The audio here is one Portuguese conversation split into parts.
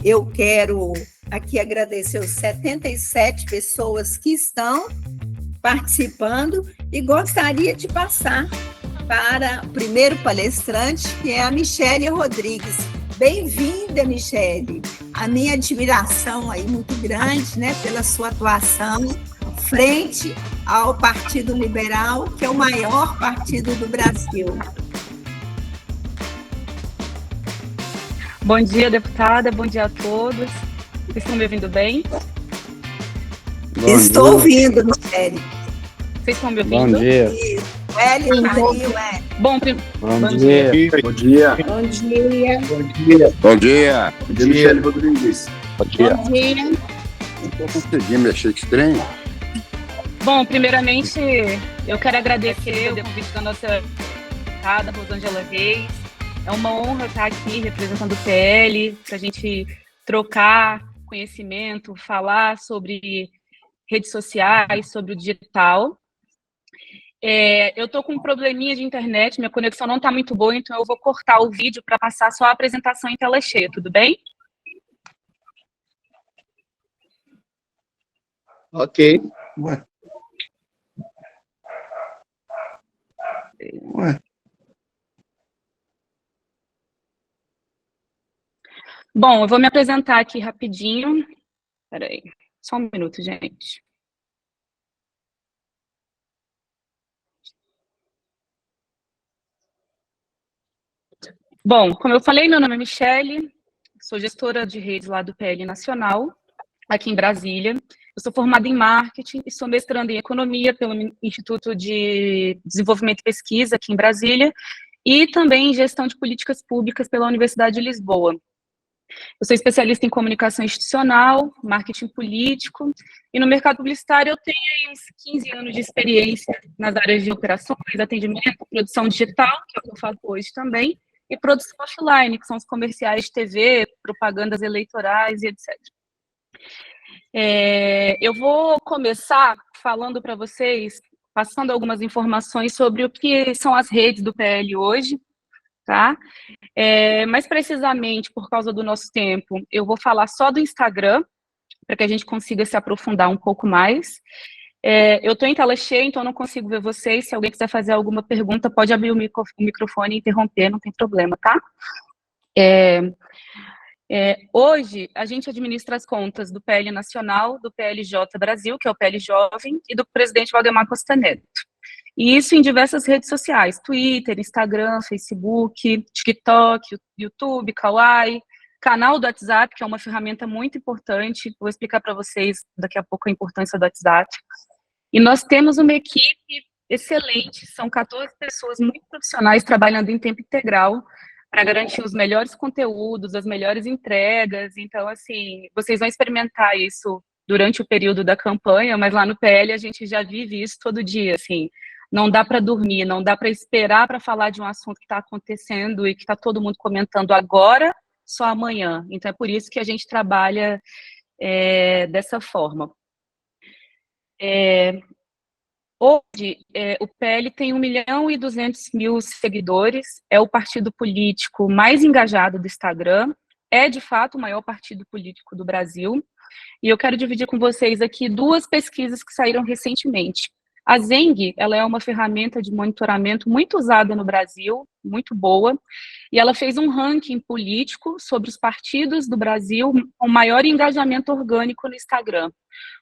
Eu quero aqui agradecer os 77 pessoas que estão participando e gostaria de passar para o primeiro palestrante, que é a Michele Rodrigues. Bem-vinda, Michele. A minha admiração aí muito grande, né, pela sua atuação frente ao Partido Liberal, que é o maior partido do Brasil. Bom dia, deputada. Bom dia a todos. Vocês estão me ouvindo bem? Estou ouvindo, Michele. Vocês estão me ouvindo? Bom dia. Bom dia. Bom dia. Bom dia. Bom dia. Bom dia. Bom dia, Michele Rodrigues. Bom dia. Bom dia. Não consegui mexer estranho. Bom, primeiramente, eu quero agradecer o convite da nossa deputada Rosângela Reis. É uma honra estar aqui representando o PL, para a gente trocar conhecimento, falar sobre redes sociais, sobre o digital. Eu estou com um probleminha de internet, minha conexão não está muito boa, então eu vou cortar o vídeo para passar só a apresentação em tela cheia, tudo bem? Ok. Ué. Bom, eu vou me apresentar aqui rapidinho. Espera aí, só um minuto, gente. Bom, como eu falei, meu nome é Michele, sou gestora de redes lá do PL Nacional, aqui em Brasília. Eu sou formada em marketing e sou mestranda em economia pelo Instituto de Desenvolvimento e Pesquisa aqui em Brasília e também em gestão de políticas públicas pela Universidade de Lisboa. Eu sou especialista em comunicação institucional, marketing político, e no mercado publicitário eu tenho aí uns 15 anos de experiência nas áreas de operações, atendimento, produção digital, que é o que eu faço hoje também, e produção offline, que são os comerciais de TV, propagandas eleitorais e etc. Eu vou começar falando para vocês, passando algumas informações sobre o que são as redes do PL hoje, tá? Mais precisamente, por causa do nosso tempo, eu vou falar só do Instagram, para que a gente consiga se aprofundar um pouco mais. Eu estou em tela cheia, então não consigo ver vocês. Se alguém quiser fazer alguma pergunta, pode abrir o microfone e interromper, não tem problema, tá? Hoje, a gente administra as contas do PL Nacional, do PLJ Brasil, que é o PL Jovem, e do presidente Valdemar Costa Neto. E isso em diversas redes sociais, Twitter, Instagram, Facebook, TikTok, YouTube, Kawaii, canal do WhatsApp, que é uma ferramenta muito importante, vou explicar para vocês daqui a pouco a importância do WhatsApp. E nós temos uma equipe excelente, são 14 pessoas muito profissionais trabalhando em tempo integral para garantir os melhores conteúdos, as melhores entregas. Então, assim, vocês vão experimentar isso durante o período da campanha, mas lá no PL a gente já vive isso todo dia, assim. Não dá para dormir, não dá para esperar para falar de um assunto que está acontecendo e que está todo mundo comentando agora, só amanhã. Então, é por isso que a gente trabalha dessa forma. Hoje, o PL tem 1.200.000 seguidores, é o partido político mais engajado do Instagram, é, de fato, o maior partido político do Brasil, e eu quero dividir com vocês aqui duas pesquisas que saíram recentemente. A Zeng, ela é uma ferramenta de monitoramento muito usada no Brasil, muito boa, e ela fez um ranking político sobre os partidos do Brasil com maior engajamento orgânico no Instagram.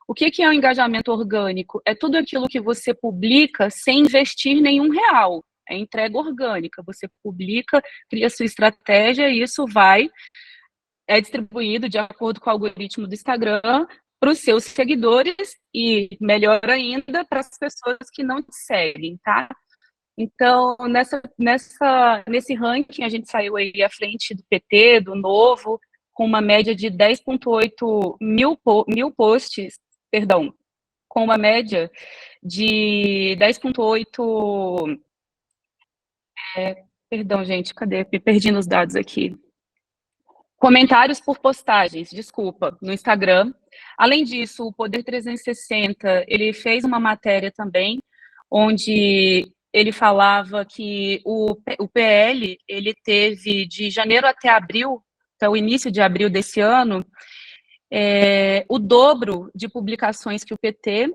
O que é o engajamento orgânico? É tudo aquilo que você publica sem investir nenhum real, é entrega orgânica, você publica, cria sua estratégia e isso é distribuído de acordo com o algoritmo do Instagram para os seus seguidores e, melhor ainda, para as pessoas que não te seguem, tá? Então, nesse ranking, a gente saiu aí à frente do PT, do Novo, com uma média de 10,8 mil posts, perdão, com uma média de 10,8... perdão, gente, cadê? Me perdi nos dados aqui. Comentários por postagens, desculpa, no Instagram. Além disso, o Poder 360, ele fez uma matéria também, onde ele falava que o PL, ele teve de janeiro até abril até o início de abril desse ano, o dobro de publicações que o PT,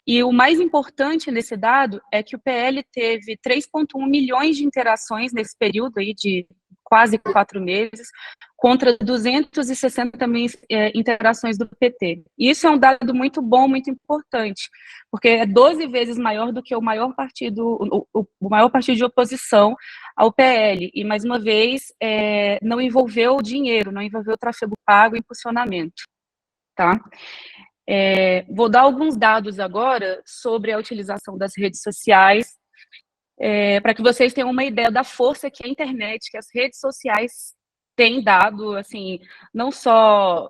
e o mais importante nesse dado é que o PL teve 3,1 milhões de interações nesse período aí de quase 4 meses, contra 260 mil interações do PT. E isso é um dado muito bom, muito importante, porque é 12 vezes maior do que o maior partido de oposição ao PL. E, mais uma vez, não envolveu dinheiro, não envolveu tráfego pago e impulsionamento. Tá? Vou dar alguns dados agora sobre a utilização das redes sociais, para que vocês tenham uma ideia da força que a internet, que as redes sociais têm dado, assim, não só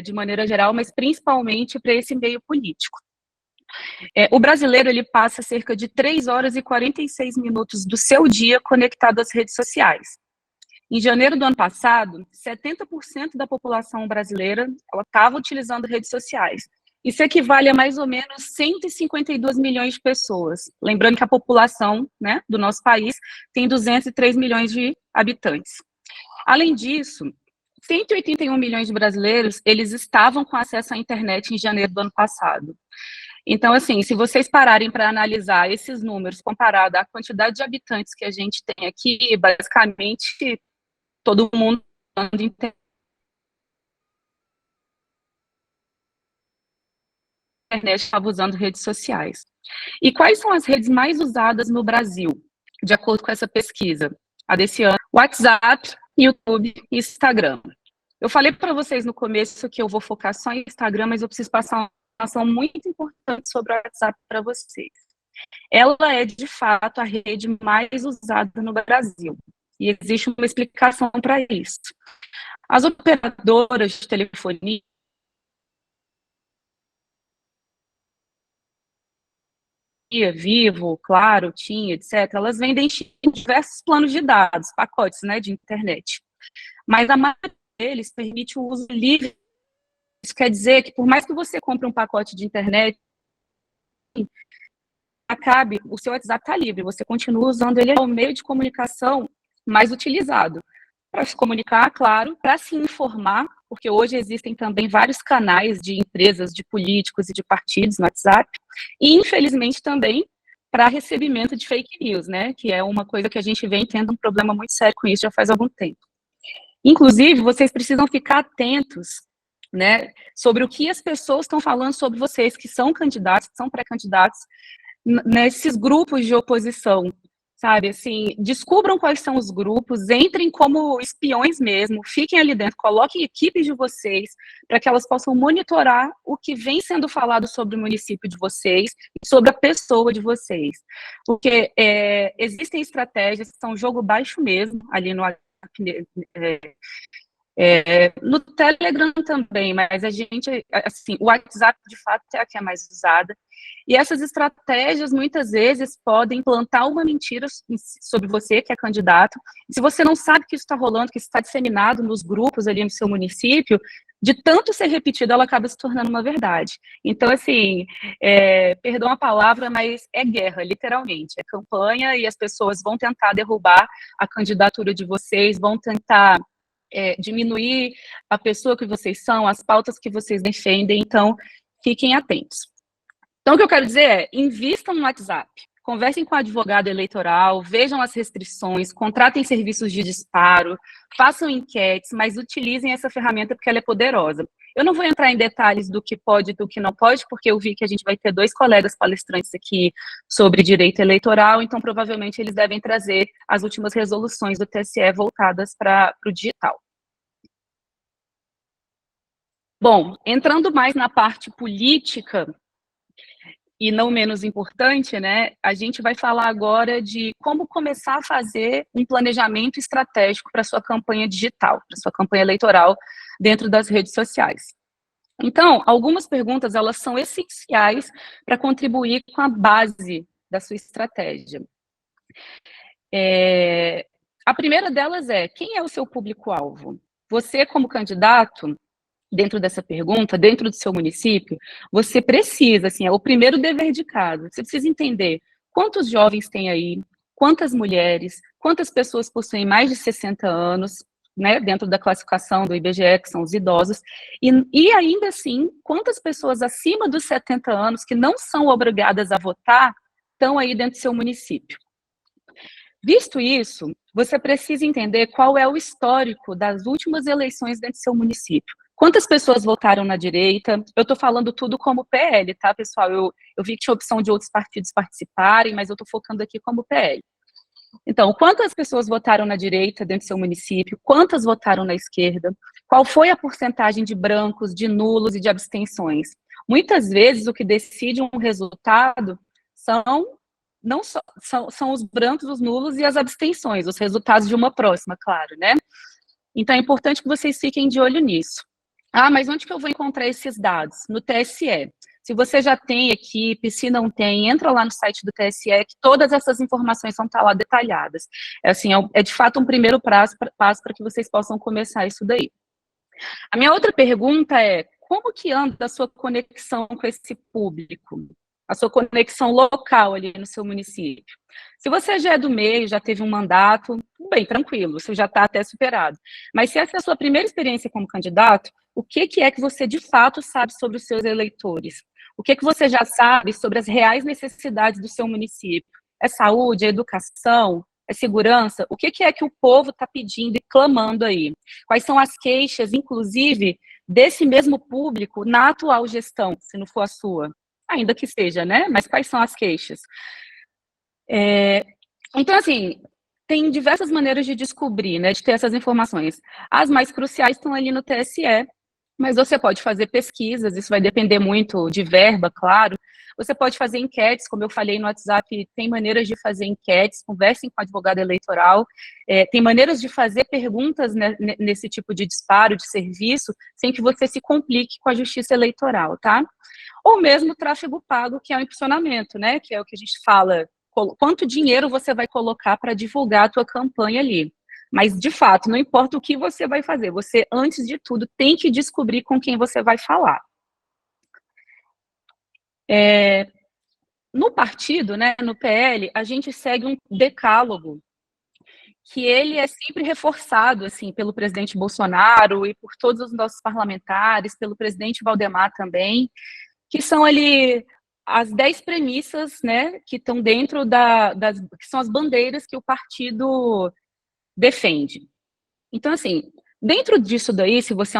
de maneira geral, mas principalmente para esse meio político. O brasileiro, ele passa cerca de 3 horas e 46 minutos do seu dia conectado às redes sociais. Em janeiro do ano passado, 70% da população brasileira estava utilizando redes sociais. Isso equivale a mais ou menos 152 milhões de pessoas. Lembrando que a população, né, do nosso país tem 203 milhões de habitantes. Além disso, 181 milhões de brasileiros, eles estavam com acesso à internet em janeiro do ano passado. Então, assim, se vocês pararem para analisar esses números comparado à quantidade de habitantes que a gente tem aqui, basicamente todo mundo internet estava usando redes sociais. E quais são as redes mais usadas no Brasil, de acordo com essa pesquisa? A desse ano, WhatsApp, YouTube e Instagram. Eu falei para vocês no começo que eu vou focar só em Instagram, mas eu preciso passar uma informação muito importante sobre o WhatsApp para vocês. Ela é, de fato, a rede mais usada no Brasil. E existe uma explicação para isso. As operadoras de telefonia Vivo, Claro, TIM, etc., elas vendem diversos planos de dados, pacotes, né, de internet. Mas a maioria deles permite o uso livre. Isso quer dizer que, por mais que você compre um pacote de internet, o seu WhatsApp está livre, você continua usando ele como meio de comunicação mais utilizado. Para se comunicar, claro, para se informar, porque hoje existem também vários canais de empresas, de políticos e de partidos no WhatsApp, e, infelizmente, também para recebimento de fake news, né, que é uma coisa que a gente vem tendo um problema muito sério com isso já faz algum tempo. Inclusive, vocês precisam ficar atentos, né, sobre o que as pessoas estão falando sobre vocês, que são candidatos, que são pré-candidatos, nesses grupos de oposição, sabe, assim, descubram quais são os grupos, entrem como espiões mesmo, fiquem ali dentro, coloquem equipes de vocês, para que elas possam monitorar o que vem sendo falado sobre o município de vocês e sobre a pessoa de vocês, porque existem estratégias, são jogo baixo mesmo, ali no no Telegram também, mas a gente, assim, o WhatsApp de fato é a que é mais usada, e essas estratégias muitas vezes podem plantar uma mentira sobre você, que é candidato, e se você não sabe que isso está rolando, que isso está disseminado nos grupos ali no seu município, de tanto ser repetido, ela acaba se tornando uma verdade. Então, assim, perdão a palavra, mas é guerra, literalmente, é campanha, e as pessoas vão tentar derrubar a candidatura de vocês, vão tentar diminuir a pessoa que vocês são, as pautas que vocês defendem, então fiquem atentos. Então, o que eu quero dizer é, invistam no WhatsApp, conversem com o advogado eleitoral, vejam as restrições, contratem serviços de disparo, façam enquetes, mas utilizem essa ferramenta porque ela é poderosa. Eu não vou entrar em detalhes do que pode e do que não pode, porque eu vi que a gente vai ter 2 colegas palestrantes aqui sobre direito eleitoral, então provavelmente eles devem trazer as últimas resoluções do TSE voltadas para o digital. Bom, entrando mais na parte política, e não menos importante, né, a gente vai falar agora de como começar a fazer um planejamento estratégico para sua campanha digital, para sua campanha eleitoral dentro das redes sociais. Então, algumas perguntas, elas são essenciais para contribuir com a base da sua estratégia. A primeira delas é, quem é o seu público-alvo? Você, como candidato, dentro dessa pergunta, dentro do seu município, você precisa, assim, é o primeiro dever de casa, você precisa entender quantos jovens tem aí, quantas mulheres, quantas pessoas possuem mais de 60 anos, né, dentro da classificação do IBGE, que são os idosos, e ainda assim, quantas pessoas acima dos 70 anos que não são obrigadas a votar estão aí dentro do seu município. Visto isso, você precisa entender qual é o histórico das últimas eleições dentro do seu município. Quantas pessoas votaram na direita? Eu estou falando tudo como PL, tá, pessoal? Eu vi que tinha opção de outros partidos participarem, mas eu estou focando aqui como PL. Então, quantas pessoas votaram na direita dentro do seu município? Quantas votaram na esquerda? Qual foi a porcentagem de brancos, de nulos e de abstenções? Muitas vezes, o que decide um resultado são os brancos, os nulos e as abstenções, os resultados de uma próxima, claro, né? Então, é importante que vocês fiquem de olho nisso. Ah, mas onde que eu vou encontrar esses dados? No TSE. Se você já tem equipe, se não tem, entra lá no site do TSE, que todas essas informações vão estar lá detalhadas. Assim, é de fato um primeiro passo para que vocês possam começar isso daí. A minha outra pergunta é, como que anda a sua conexão com esse público? A sua conexão local ali no seu município? Se você já é do meio, já teve um mandato, bem, tranquilo, você já está até superado. Mas se essa é a sua primeira experiência como candidato, o que é que você de fato sabe sobre os seus eleitores? O que você já sabe sobre as reais necessidades do seu município? É saúde, é educação, é segurança? O que é que o povo está pedindo e clamando aí? Quais são as queixas, inclusive, desse mesmo público na atual gestão, se não for a sua? Ainda que seja, né? Mas quais são as queixas? Então, assim, tem diversas maneiras de descobrir, né, de ter essas informações. As mais cruciais estão ali no TSE, mas você pode fazer pesquisas, isso vai depender muito de verba, claro. Você pode fazer enquetes, como eu falei no WhatsApp, tem maneiras de fazer enquetes, conversem com o advogado eleitoral, tem maneiras de fazer perguntas, né, nesse tipo de disparo, de serviço, sem que você se complique com a justiça eleitoral, tá? Ou mesmo tráfego pago, que é o impulsionamento, né, que é o que a gente fala, quanto dinheiro você vai colocar para divulgar a tua campanha ali. Mas, de fato, não importa o que você vai fazer, você, antes de tudo, tem que descobrir com quem você vai falar. No partido, né, no PL, a gente segue um decálogo que ele é sempre reforçado, assim, pelo presidente Bolsonaro e por todos os nossos parlamentares, pelo presidente Valdemar também, que são ali as 10 premissas, né, que estão dentro que são as bandeiras que o partido defende. Então, assim, dentro disso daí, se você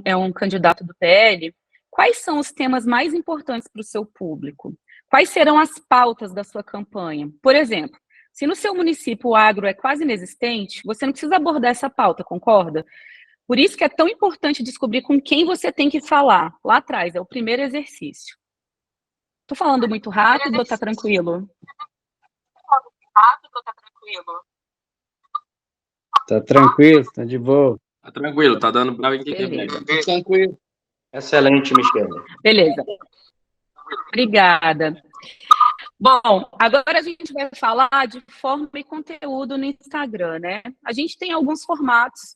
é um candidato do PL, quais são os temas mais importantes para o seu público? Quais serão as pautas da sua campanha? Por exemplo, se no seu município o agro é quase inexistente, você não precisa abordar essa pauta, concorda? Por isso que é tão importante descobrir com quem você tem que falar. Lá atrás, é o primeiro exercício. Estou falando muito rápido ou tá tranquilo? Tá tranquilo, tá de boa. Tá tranquilo, tá dando pra entender. Tranquilo. Excelente, Michele. Beleza. Obrigada. Bom, agora a gente vai falar de forma e conteúdo no Instagram, né? A gente tem alguns formatos.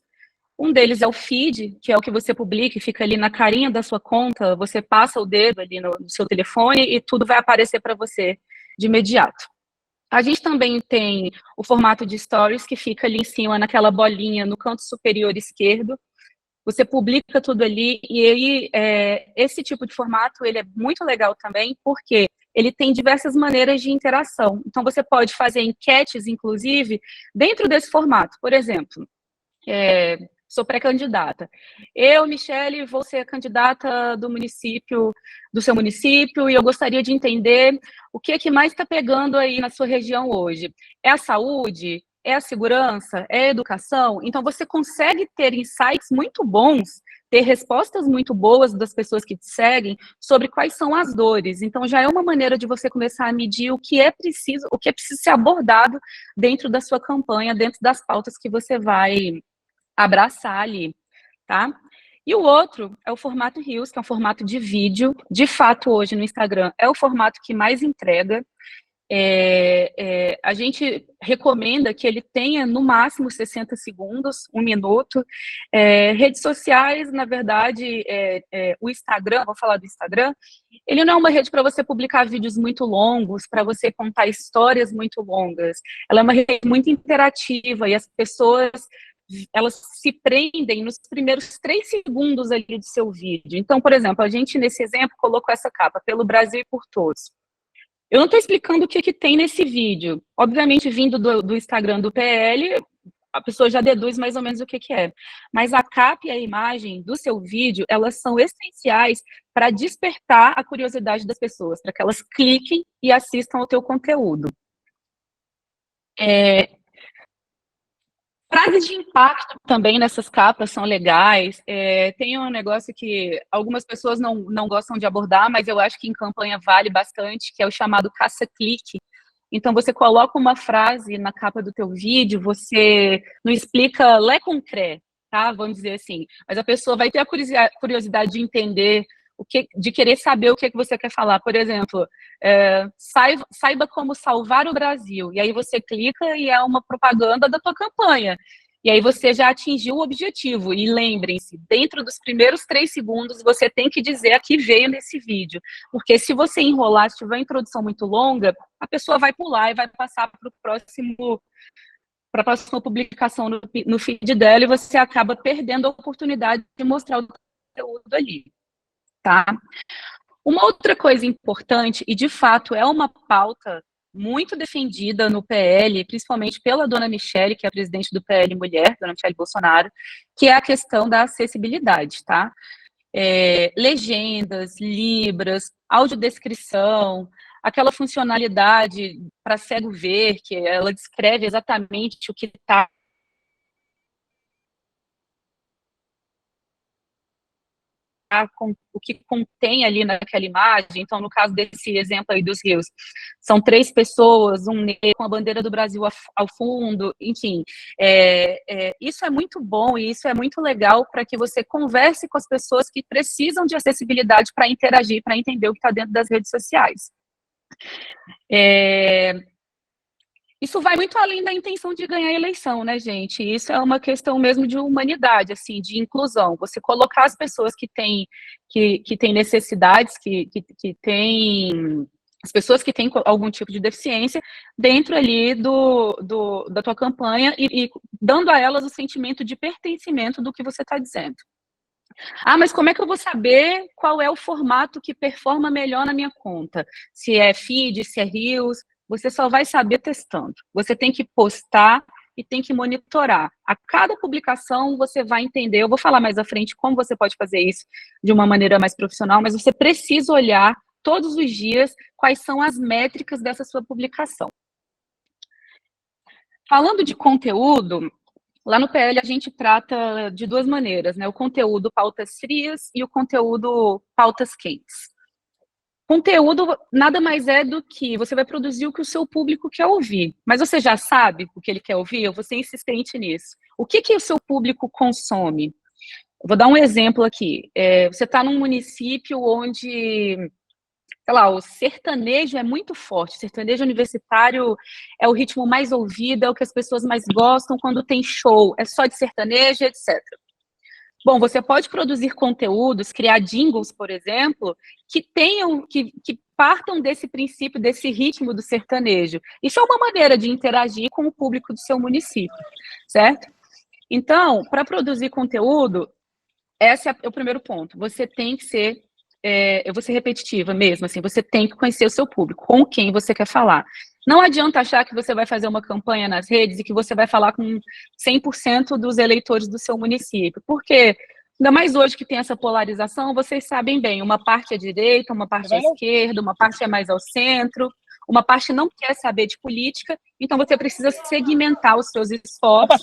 Um deles é o feed, que é o que você publica e fica ali na carinha da sua conta, você passa o dedo ali no seu telefone e tudo vai aparecer para você de imediato. A gente também tem o formato de stories, que fica ali em cima, naquela bolinha, no canto superior esquerdo. Você publica tudo ali, e aí, esse tipo de formato, ele é muito legal também, porque ele tem diversas maneiras de interação. Então, você pode fazer enquetes, inclusive, dentro desse formato. Por exemplo, sou pré-candidata. Eu, Michele, vou ser candidata do seu município, e eu gostaria de entender o que mais está pegando aí na sua região hoje. É a saúde? É a segurança? É a educação? Então, você consegue ter insights muito bons, ter respostas muito boas das pessoas que te seguem sobre quais são as dores. Então, já é uma maneira de você começar a medir o que é preciso ser abordado dentro da sua campanha, dentro das pautas que você vai abraçar ali, tá? E o outro é o formato Reels, que é um formato de vídeo. De fato, hoje no Instagram é o formato que mais entrega. A gente recomenda que ele tenha no máximo 60 segundos, 1 minuto. Redes sociais, na verdade, o Instagram, vou falar do Instagram, ele não é uma rede para você publicar vídeos muito longos, para você contar histórias muito longas. Ela é uma rede muito interativa e as pessoas elas se prendem nos primeiros 3 segundos ali do seu vídeo. Então, por exemplo, a gente, nesse exemplo, colocou essa capa, pelo Brasil e por todos. Eu não estou explicando o que tem nesse vídeo. Obviamente, vindo do Instagram do PL, a pessoa já deduz mais ou menos o que é. Mas a capa e a imagem do seu vídeo, elas são essenciais para despertar a curiosidade das pessoas, para que elas cliquem e assistam ao teu conteúdo. Frases de impacto também nessas capas são legais. Tem um negócio que algumas pessoas não gostam de abordar, mas eu acho que em campanha vale bastante, que é o chamado caça-clique. Então, você coloca uma frase na capa do teu vídeo, você não explica lé concré, tá? Vamos dizer assim. Mas a pessoa vai ter a curiosidade de entender, de querer saber o que você quer falar. Por exemplo, saiba como salvar o Brasil. E aí você clica e é uma propaganda da tua campanha. E aí você já atingiu o objetivo. E lembrem-se, dentro dos primeiros 3 segundos, você tem que dizer a que veio nesse vídeo. Porque se você enrolar, se tiver uma introdução muito longa, a pessoa vai pular e vai passar para a próxima publicação no feed dela, e você acaba perdendo a oportunidade de mostrar o conteúdo ali. Tá? Uma outra coisa importante, e de fato é uma pauta muito defendida no PL, principalmente pela dona Michele, que é a presidente do PL Mulher, dona Michele Bolsonaro, que é a questão da acessibilidade, tá? Legendas, libras, audiodescrição, aquela funcionalidade para cego ver, que ela descreve exatamente o que está com o que contém ali naquela imagem. Então, no caso desse exemplo aí dos rios, são 3 pessoas, um negro com a bandeira do Brasil ao fundo, enfim. Isso é muito bom e isso é muito legal para que você converse com as pessoas que precisam de acessibilidade para interagir, para entender o que está dentro das redes sociais. Isso vai muito além da intenção de ganhar a eleição, né, gente? Isso é uma questão mesmo de humanidade, assim, de inclusão. Você colocar as pessoas que têm necessidades, que têm... As pessoas que têm algum tipo de deficiência dentro ali da tua campanha e dando a elas o sentimento de pertencimento do que você está dizendo. Ah, mas como é que eu vou saber qual é o formato que performa melhor na minha conta? Se é feed, se é reels, você só vai saber testando. Você tem que postar e tem que monitorar. A cada publicação você vai entender, eu vou falar mais à frente como você pode fazer isso de uma maneira mais profissional, mas você precisa olhar todos os dias quais são as métricas dessa sua publicação. Falando de conteúdo, lá no PL a gente trata de 2 maneiras, né? O conteúdo pautas frias e o conteúdo pautas quentes. Conteúdo nada mais é do que você vai produzir o que o seu público quer ouvir. Mas você já sabe o que ele quer ouvir? Eu vou ser insistente nisso. O que o seu público consome? Eu vou dar um exemplo aqui. Você está num município onde, sei lá, o sertanejo é muito forte. O sertanejo universitário é o ritmo mais ouvido, é o que as pessoas mais gostam quando tem show. É só de sertanejo, etc. Bom, você pode produzir conteúdos, criar jingles, por exemplo, que partam desse princípio, desse ritmo do sertanejo. Isso é uma maneira de interagir com o público do seu município, certo? Então, para produzir conteúdo, esse é o primeiro ponto. Você tem que ser, eu vou ser repetitiva mesmo, assim, você tem que conhecer o seu público, com quem você quer falar. Não adianta achar que você vai fazer uma campanha nas redes e que você vai falar com 100% dos eleitores do seu município, porque, ainda mais hoje que tem essa polarização, vocês sabem bem, uma parte é direita, uma parte é esquerda, uma parte é mais ao centro, uma parte não quer saber de política, então você precisa segmentar os seus esforços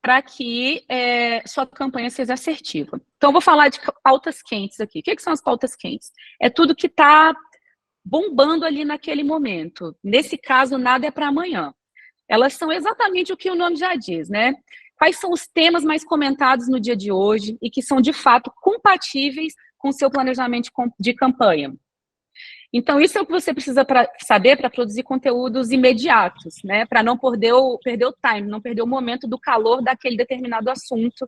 para que sua campanha seja assertiva. Então, eu vou falar de pautas quentes aqui. O que são as pautas quentes? É tudo que está bombando ali naquele momento. Nesse caso, nada é para amanhã. Elas são exatamente o que o nome já diz, né? Quais são os temas mais comentados no dia de hoje e que são, de fato, compatíveis com o seu planejamento de campanha. Então, isso é o que você precisa saber para produzir conteúdos imediatos, né? Para não perder o time, não perder o momento do calor daquele determinado assunto,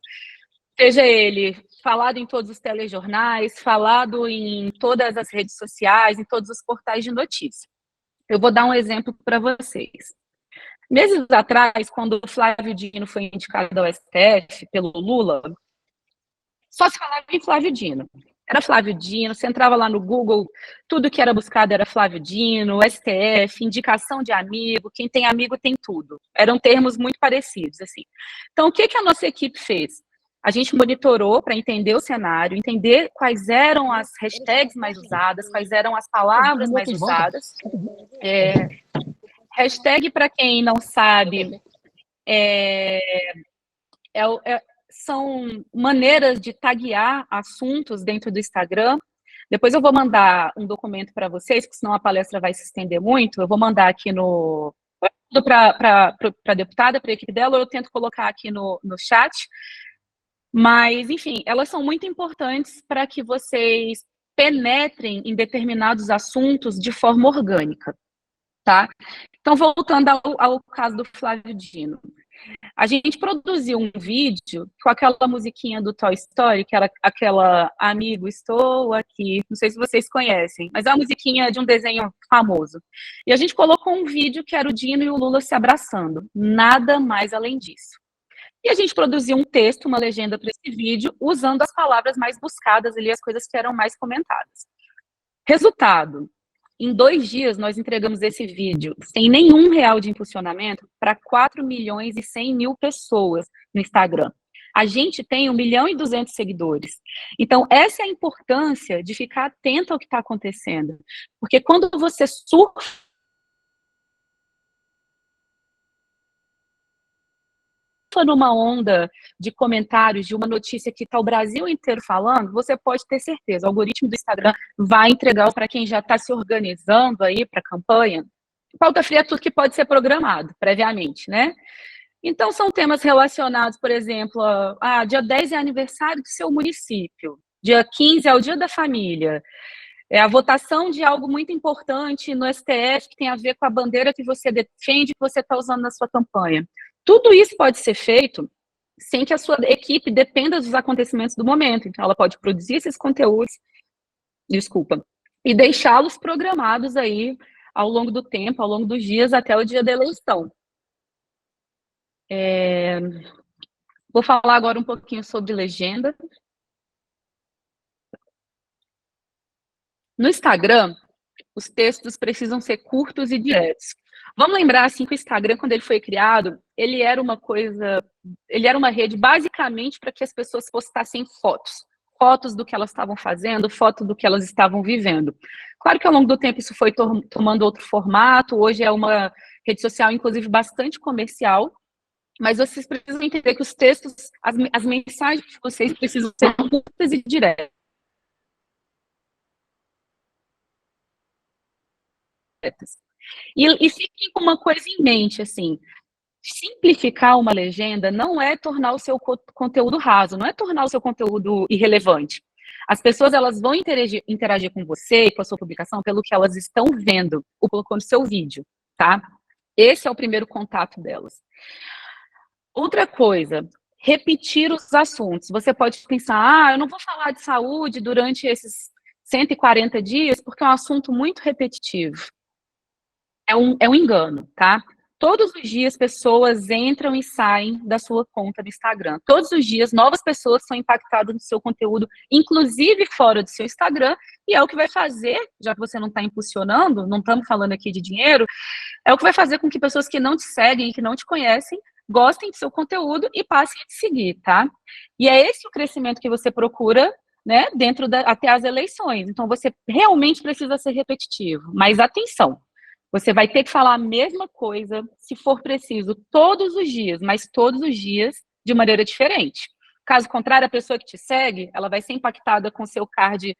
seja ele falado em todos os telejornais, falado em todas as redes sociais, em todos os portais de notícia. Eu vou dar um exemplo para vocês. Meses atrás, quando o Flávio Dino foi indicado ao STF pelo Lula, só se falava em Flávio Dino. Era Flávio Dino, você entrava lá no Google, tudo que era buscado era Flávio Dino, STF, indicação de amigo, quem tem amigo tem tudo. Eram termos muito parecidos, assim. Então, o que a nossa equipe fez? A gente monitorou para entender o cenário, entender quais eram as hashtags mais usadas, quais eram as palavras mais usadas. Hashtag, para quem não sabe, são maneiras de taguear assuntos dentro do Instagram. Depois eu vou mandar um documento para vocês, porque senão a palestra vai se estender muito. Eu vou mandar aqui para a deputada, para a equipe dela, ou eu tento colocar aqui no chat. Mas, enfim, elas são muito importantes para que vocês penetrem em determinados assuntos de forma orgânica, tá? Então, voltando ao caso do Flávio Dino. A gente produziu um vídeo com aquela musiquinha do Toy Story, que era aquela Amigo, Estou Aqui. Não sei se vocês conhecem, mas é uma musiquinha de um desenho famoso. E a gente colocou um vídeo que era o Dino e o Lula se abraçando. Nada mais além disso. E a gente produziu um texto, uma legenda para esse vídeo, usando as palavras mais buscadas ali, as coisas que eram mais comentadas. Resultado. Em 2 dias, nós entregamos esse vídeo sem nenhum real de impulsionamento para 4.100.000 pessoas no Instagram. A gente tem 1.200.000 seguidores. Então, essa é a importância de ficar atento ao que está acontecendo. Porque quando você surfa numa onda de comentários de uma notícia que está o Brasil inteiro falando, você pode ter certeza, o algoritmo do Instagram vai entregar para quem já está se organizando aí para a campanha. Pauta fria é tudo que pode ser programado previamente, né? Então, são temas relacionados, por exemplo, dia 10 é aniversário do seu município, dia 15 é o dia da família, é a votação de algo muito importante no STF que tem a ver com a bandeira que você defende, que você está usando na sua campanha. Tudo isso pode ser feito sem que a sua equipe dependa dos acontecimentos do momento. Então, ela pode produzir esses conteúdos, e deixá-los programados aí ao longo do tempo, ao longo dos dias, até o dia da eleição. Vou falar agora um pouquinho sobre legenda. No Instagram, os textos precisam ser curtos e diretos. Vamos lembrar, assim, que o Instagram, quando ele foi criado, ele era uma rede basicamente para que as pessoas postassem fotos do que elas estavam fazendo, foto do que elas estavam vivendo. Claro que ao longo do tempo isso foi tomando outro formato, hoje é uma rede social, inclusive, bastante comercial, mas vocês precisam entender que os textos, as mensagens de vocês precisam ser curtas e diretas. E fiquem com uma coisa em mente, assim, simplificar uma legenda não é tornar o seu conteúdo raso, não é tornar o seu conteúdo irrelevante. As pessoas, elas vão interagir com você e com a sua publicação pelo que elas estão vendo, ou colocando seu vídeo, tá? Esse é o primeiro contato delas. Outra coisa, repetir os assuntos. Você pode pensar, eu não vou falar de saúde durante esses 140 dias, porque é um assunto muito repetitivo. É um engano, tá? Todos os dias, pessoas entram e saem da sua conta do Instagram. Todos os dias, novas pessoas são impactadas no seu conteúdo, inclusive fora do seu Instagram, e é o que vai fazer, já que você não está impulsionando, não estamos falando aqui de dinheiro, é o que vai fazer com que pessoas que não te seguem, que não te conhecem, gostem do seu conteúdo e passem a te seguir, tá? E é esse o crescimento que você procura, né, até as eleições. Então, você realmente precisa ser repetitivo. Mas atenção! Você vai ter que falar a mesma coisa, se for preciso, todos os dias, mas todos os dias de maneira diferente. Caso contrário, a pessoa que te segue, ela vai ser impactada com o seu card.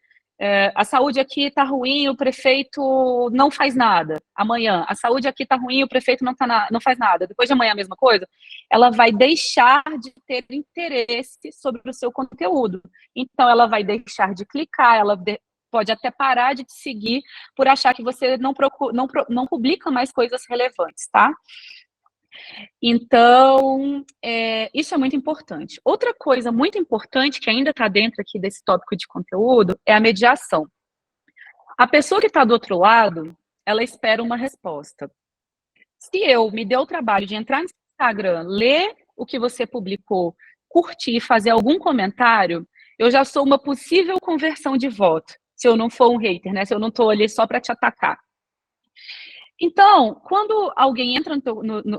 A saúde aqui está ruim, o prefeito não faz nada. Amanhã, a saúde aqui está ruim, o prefeito não faz nada. Depois de amanhã, a mesma coisa. Ela vai deixar de ter interesse sobre o seu conteúdo. Então, ela vai deixar de clicar, ela pode até parar de te seguir por achar que você não publica mais coisas relevantes, tá? Então, isso é muito importante. Outra coisa muito importante, que ainda está dentro aqui desse tópico de conteúdo, é a mediação. A pessoa que está do outro lado, ela espera uma resposta. Se eu me der o trabalho de entrar no Instagram, ler o que você publicou, curtir, fazer algum comentário, eu já sou uma possível conversão de voto, se eu não for um hater, né? Se eu não estou ali só para te atacar. Então, quando alguém entra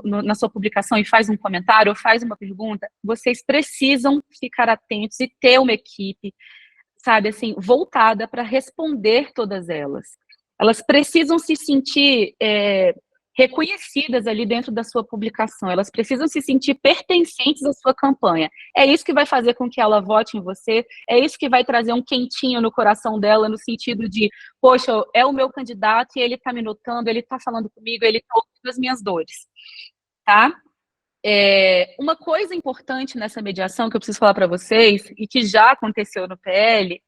na sua publicação e faz um comentário ou faz uma pergunta, vocês precisam ficar atentos e ter uma equipe, sabe, assim, voltada para responder todas elas. Elas precisam se sentir reconhecidas ali dentro da sua publicação, elas precisam se sentir pertencentes à sua campanha. É isso que vai fazer com que ela vote em você, é isso que vai trazer um quentinho no coração dela, no sentido de, poxa, é o meu candidato e ele está me notando, ele está falando comigo, ele está ouvindo as minhas dores, tá? Uma coisa importante nessa mediação que eu preciso falar para vocês, e que já aconteceu no PL,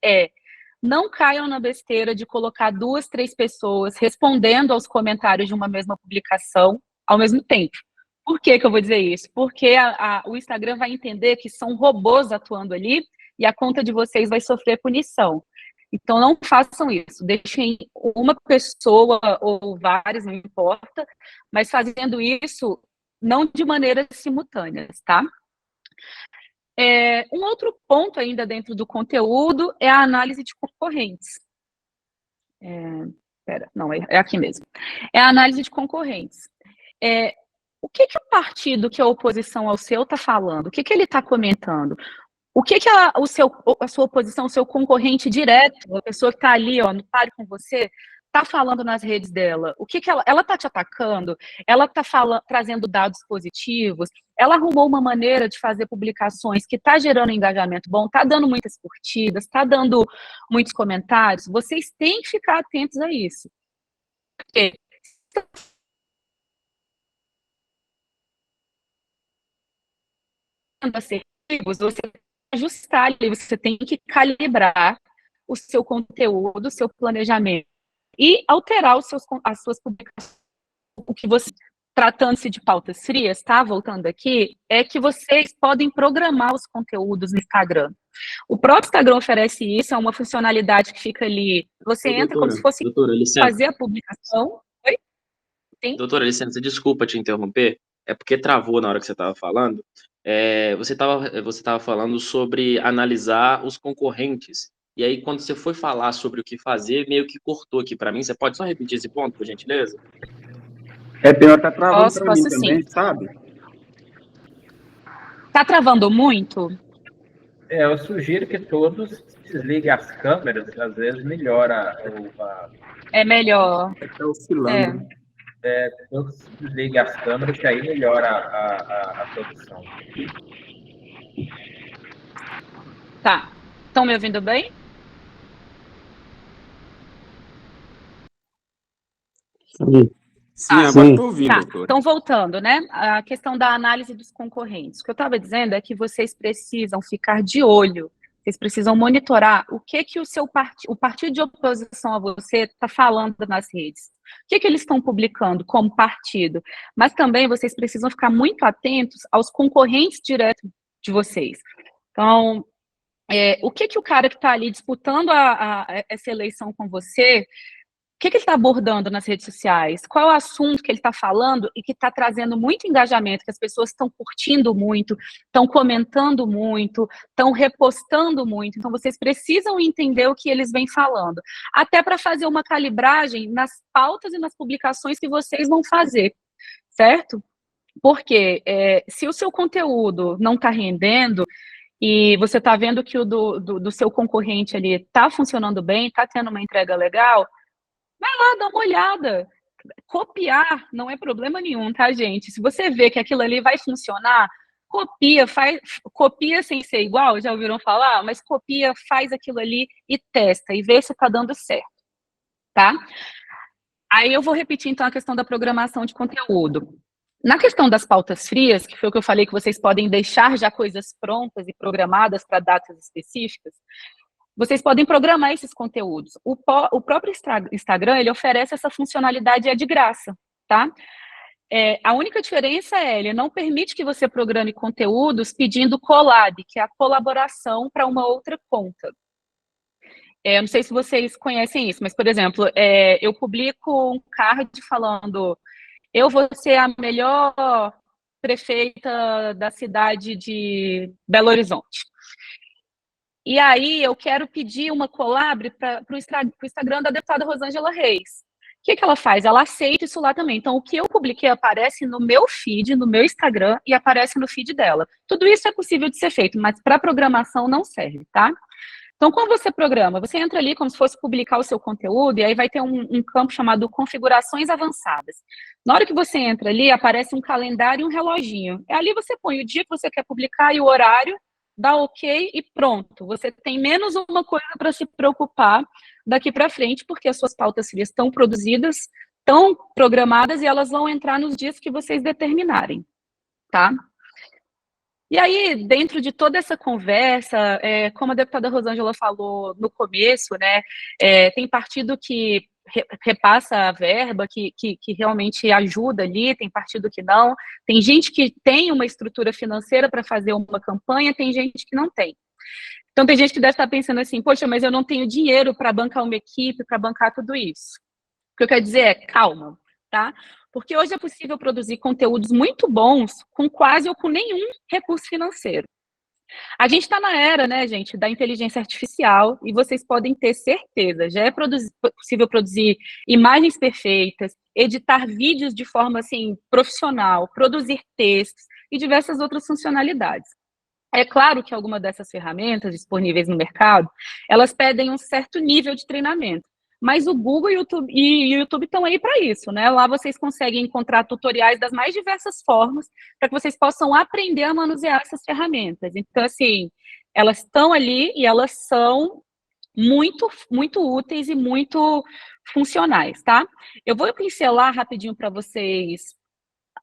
não caiam na besteira de colocar 2, 3 pessoas respondendo aos comentários de uma mesma publicação ao mesmo tempo. Por que eu vou dizer isso? Porque o Instagram vai entender que são robôs atuando ali e a conta de vocês vai sofrer punição. Então, não façam isso. Deixem uma pessoa ou várias, não importa, mas fazendo isso não de maneiras simultâneas, tá? Um outro ponto ainda dentro do conteúdo é a análise de concorrentes. É aqui mesmo. É a análise de concorrentes. O que o partido que é oposição ao seu está falando? O que ele está comentando? O que a sua oposição, o seu concorrente direto, a pessoa que está ali, no páreo com você, está falando nas redes dela? O que ela está te atacando? Ela está trazendo dados positivos? Ela arrumou uma maneira de fazer publicações que está gerando engajamento bom, está dando muitas curtidas, está dando muitos comentários? Vocês têm que ficar atentos a isso. Porque você ajustar ali, você tem que calibrar o seu conteúdo, o seu planejamento e alterar as suas publicações. O que você, tratando-se de pautas frias, tá? Voltando aqui, é que vocês podem programar os conteúdos no Instagram. O próprio Instagram oferece isso, é uma funcionalidade que fica ali, você entra como se fosse fazer a publicação. Oi? Sim? Doutora, licença, desculpa te interromper, é porque travou na hora que você estava falando. Você estava falando sobre analisar os concorrentes. E aí, quando você foi falar sobre o que fazer, meio que cortou aqui para mim. Você pode só repetir esse ponto, por gentileza? Pior, tá travando para mim também, sim. sabe? Tá travando muito? Eu sugiro que todos desliguem as câmeras, às vezes melhora É melhor. Tá oscilando. Todos desliguem as câmeras, que aí melhora a produção. Tá. Estão me ouvindo bem? Sim, agora estou ouvindo, tá. doutora. Então, voltando, né? A questão da análise dos concorrentes. O que eu estava dizendo é que vocês precisam ficar de olho, vocês precisam monitorar o que o partido de oposição a você está falando nas redes. O que eles estão publicando como partido. Mas também vocês precisam ficar muito atentos aos concorrentes diretos de vocês. Então, o que o cara que está ali disputando essa eleição com você, o que ele está abordando nas redes sociais? Qual é o assunto que ele está falando e que está trazendo muito engajamento, que as pessoas estão curtindo muito, estão comentando muito, estão repostando muito. Então, vocês precisam entender o que eles vêm falando, até para fazer uma calibragem nas pautas e nas publicações que vocês vão fazer, certo? Porque se o seu conteúdo não está rendendo e você está vendo que o do seu concorrente ali está funcionando bem, está tendo uma entrega legal, vai lá, dá uma olhada. Copiar não é problema nenhum, tá, gente? Se você vê que aquilo ali vai funcionar, copia sem ser igual, já ouviram falar? Mas copia, faz aquilo ali e testa, e vê se tá dando certo, tá? Aí eu vou repetir, então, a questão da programação de conteúdo. Na questão das pautas frias, que foi o que eu falei, que vocês podem deixar já coisas prontas e programadas para datas específicas, vocês podem programar esses conteúdos. O próprio Instagram, ele oferece essa funcionalidade, é de graça, tá? A única diferença ele não permite que você programe conteúdos pedindo collab, que é a colaboração para uma outra conta. Não sei se vocês conhecem isso, mas, por exemplo, eu publico um card falando eu vou ser a melhor prefeita da cidade de Belo Horizonte. E aí eu quero pedir uma collab para o Instagram da deputada Rosângela Reis. O que ela faz? Ela aceita isso lá também. Então, o que eu publiquei aparece no meu feed, no meu Instagram, e aparece no feed dela. Tudo isso é possível de ser feito, mas para programação não serve, tá? Então, como você programa? Você entra ali como se fosse publicar o seu conteúdo, e aí vai ter um campo chamado configurações avançadas. Na hora que você entra ali, aparece um calendário e um reloginho. Ali você põe o dia que você quer publicar e o horário, dá ok e pronto. Você tem menos uma coisa para se preocupar daqui para frente, porque as suas pautas frias estão produzidas, estão programadas e elas vão entrar nos dias que vocês determinarem, tá? E aí, dentro de toda essa conversa, como a deputada Rosângela falou no começo, né, tem partido que repassa a verba, que realmente ajuda ali, tem partido que não, tem gente que tem uma estrutura financeira para fazer uma campanha, tem gente que não tem. Então, tem gente que deve estar pensando assim, poxa, mas eu não tenho dinheiro para bancar uma equipe, para bancar tudo isso. O que eu quero dizer é, calma, tá? Porque hoje é possível produzir conteúdos muito bons com quase ou com nenhum recurso financeiro. A gente está na era, né, gente, da inteligência artificial, e vocês podem ter certeza, já é possível produzir imagens perfeitas, editar vídeos de forma, assim, profissional, produzir textos e diversas outras funcionalidades. É claro que alguma dessas ferramentas disponíveis no mercado, elas pedem um certo nível de treinamento. Mas o Google e o YouTube estão aí para isso, né? Lá vocês conseguem encontrar tutoriais das mais diversas formas para que vocês possam aprender a manusear essas ferramentas. Então, assim, elas estão ali e elas são muito, muito úteis e muito funcionais, tá? Eu vou pincelar rapidinho para vocês.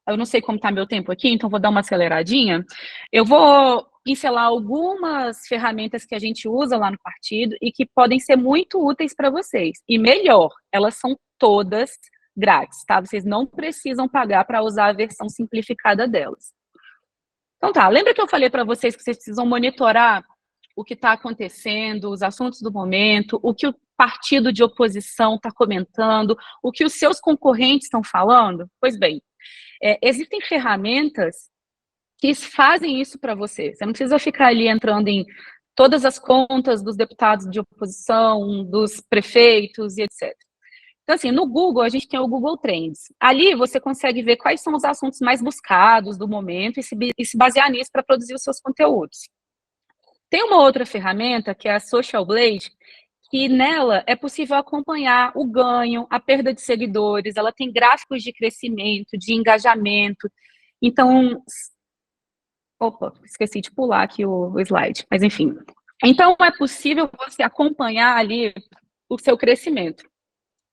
Eu não sei como está meu tempo aqui, então vou dar uma aceleradinha. Eu vou pincelar algumas ferramentas que a gente usa lá no partido e que podem ser muito úteis para vocês. E melhor, elas são todas grátis, tá? Vocês não precisam pagar para usar a versão simplificada delas. Então tá, lembra que eu falei para vocês que vocês precisam monitorar o que está acontecendo, os assuntos do momento, o que o partido de oposição está comentando, o que os seus concorrentes estão falando? Pois bem, existem ferramentas que fazem isso para você. Você não precisa ficar ali entrando em todas as contas dos deputados de oposição, dos prefeitos e etc. Então, assim, no Google, a gente tem o Google Trends. Ali você consegue ver quais são os assuntos mais buscados do momento e se basear nisso para produzir os seus conteúdos. Tem uma outra ferramenta, que é a Social Blade, que nela é possível acompanhar o ganho, a perda de seguidores, ela tem gráficos de crescimento, de engajamento. Então, opa, esqueci de pular aqui o slide, mas enfim. Então, é possível você acompanhar ali o seu crescimento.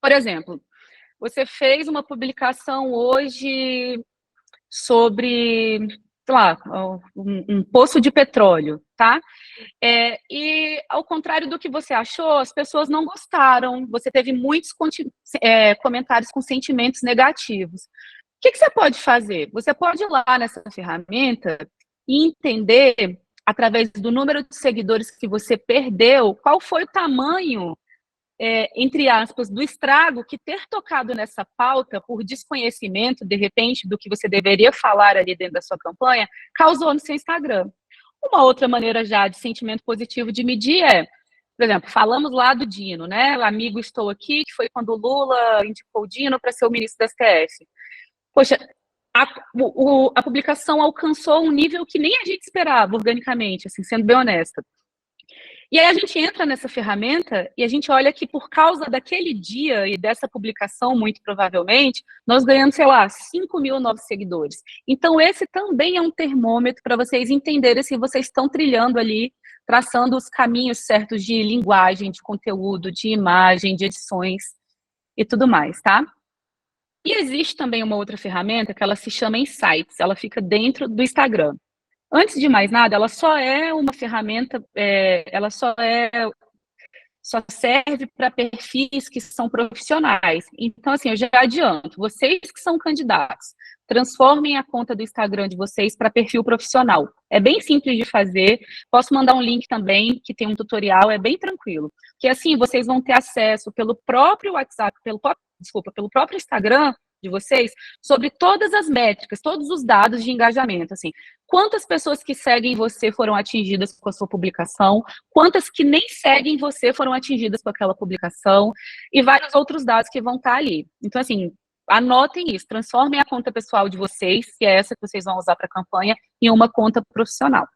Por exemplo, você fez uma publicação hoje sobre, sei lá, um poço de petróleo, tá? E, ao contrário do que você achou, as pessoas não gostaram, você teve muitos comentários com sentimentos negativos. O que você pode fazer? Você pode ir lá nessa ferramenta e entender, através do número de seguidores que você perdeu, qual foi o tamanho, entre aspas, do estrago que ter tocado nessa pauta por desconhecimento, de repente, do que você deveria falar ali dentro da sua campanha, causou no seu Instagram. Uma outra maneira já de sentimento positivo de medir por exemplo, falamos lá do Dino, né? Amigo, estou aqui, que foi quando o Lula indicou o Dino para ser o ministro da STF. Poxa, a publicação alcançou um nível que nem a gente esperava organicamente, assim, sendo bem honesta. E aí a gente entra nessa ferramenta e a gente olha que por causa daquele dia e dessa publicação, muito provavelmente, nós ganhamos, sei lá, 5 mil novos seguidores. Então esse também é um termômetro para vocês entenderem se vocês estão trilhando ali, traçando os caminhos certos de linguagem, de conteúdo, de imagem, de edições e tudo mais, tá? E existe também uma outra ferramenta que ela se chama Insights, ela fica dentro do Instagram. Antes de mais nada, ela só é uma ferramenta, ela só serve para perfis que são profissionais. Então, assim, eu já adianto, vocês que são candidatos, transformem a conta do Instagram de vocês para perfil profissional. É bem simples de fazer, posso mandar um link também, que tem um tutorial, é bem tranquilo. Porque assim, vocês vão ter acesso pelo próprio WhatsApp, pelo próprio Instagram, de vocês sobre todas as métricas, todos os dados de engajamento, assim, quantas pessoas que seguem você foram atingidas com a sua publicação, quantas que nem seguem você foram atingidas com aquela publicação, e vários outros dados que vão estar ali. Então, assim, anotem isso, transformem a conta pessoal de vocês, que é essa que vocês vão usar para a campanha, em uma conta profissional,